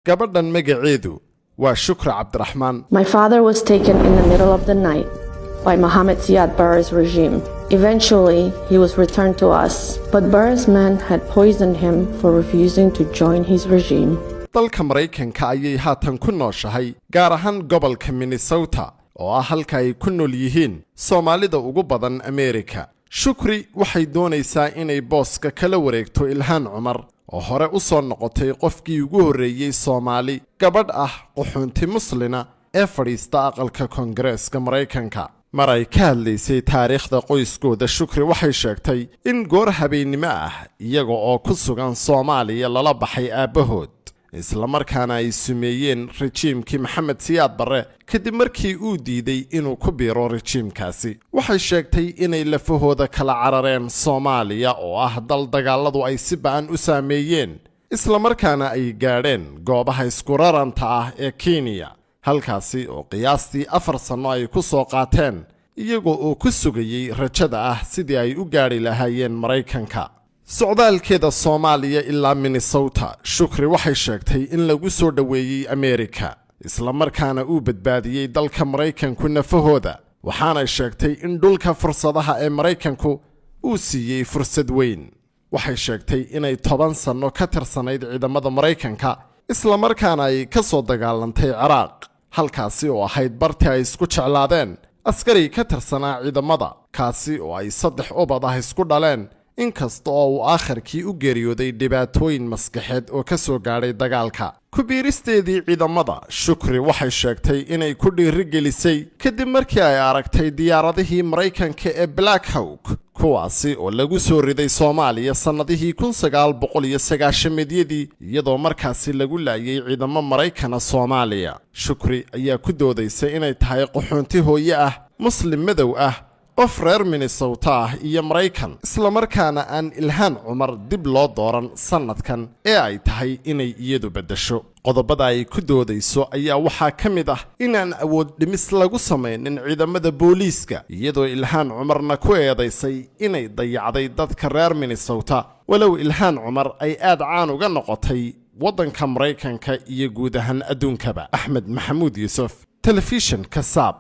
gabadhan magaceedu waa Shukri Abdirahman. My father was taken in the middle of the night by Mohammed Ziad Barre's regime. Eventually, he was returned to us, but Barre's men had poisoned him for refusing to join his regime. dalka Mareykanka ayay haatan ku nooshahay gaar ahaan gobolka Minnesota oo ah halka ay ku nool yihiin Soomaalida ugu badan Amerika. Shukri waxay doonaysaa inay booska kala wareegto Ilhaan Cumar oo hore u soo noqotay qofkii ugu horeeyay Soomaali gabadh ah qaxoonti muslina ee fadhiista aqalka Koongareeska Mareykanka. maray ka hadlaysay taariikhda qoyskooda Shukri waxay sheegtay in goor habeennimo ah iyaga oo ku sugan Soomaaliya lala baxay aabahood isla markaana ay sumeeyeen rejiimkii Maxamed Siyaad Barre kadib markii uu diiday inuu ku biiro rejiimkaasi. waxay sheegtay inay lafahooda kala carareen Soomaaliya oo ah dal dagaaladu ay si ba'an u saameeyeen isla markaana ay gaadheen goobaha isku raranta ah ee Kenya halkaasi oo qiyaastii 4 sano ay ku soo qaateen iyagoo oo ku sugayay rajada ah sidii ay u gaari lahaayeen Mareykanka. socdaalkeeda Soomaaliya ilaa Minnesota Shukri waxay sheegtay in lagu soo dhaweeyay Amerika isla markaana uu badbaadiyay dalka Mareykanku nafahooda waxaana sheegtay in dhulka fursadaha ee Mareykanku uu siiyay fursad weyn. waxay sheegtay inay 10 sano ka tirsanayd ciidamada Mareykanka isla markaana ay ka soo dagaalantay Ciraaq halkaasi oo ahayd bartii ay isku jeclaadeen askari ka tirsanaa ciidamada kaasi oo ay 3 ubad ah isku dhaleen inkasta oo uu aakhirkii u geeriyooday dhibaatooyin maskaxeed oo ka soo gaadhay dagaalka. ku biiristeedii ciidamada Shukri waxay sheegtay inay ku dhiirigelisay kadib markii ay aragtay diyaaradihii Mareykanka ee Black Hawk kuwaasi oo lagu soo riday Soomaaliya sanadihii 1990-yadii iyadoo markaasi lagu laayay ciidamo Mareykana Soomaaliya. Shukri ayaa ku doodaysay inay tahay qaxoonti hooye ah muslim madow ah qof reer Minnesota ah iyo Mareykan isla markaana aan Ilhaan Cumar dib loo dooran sanadkan ee ay tahay inay iyadu bedesho. qodobada ay ku doodayso ayaa waxaa ka mid ah inaan awood dhimis lagu samaynin ciidamada booliiska iyadoo Ilhaan Cumarna ku eedaysay inay dayacday dadka reer Minnesota walow Ilhaan Cumar ay aad caan uga noqotay waddanka Mareykanka iyo guud ahaan adduunkaba. Axmed Maxamuud Yuusuf, Telefishinka Saab.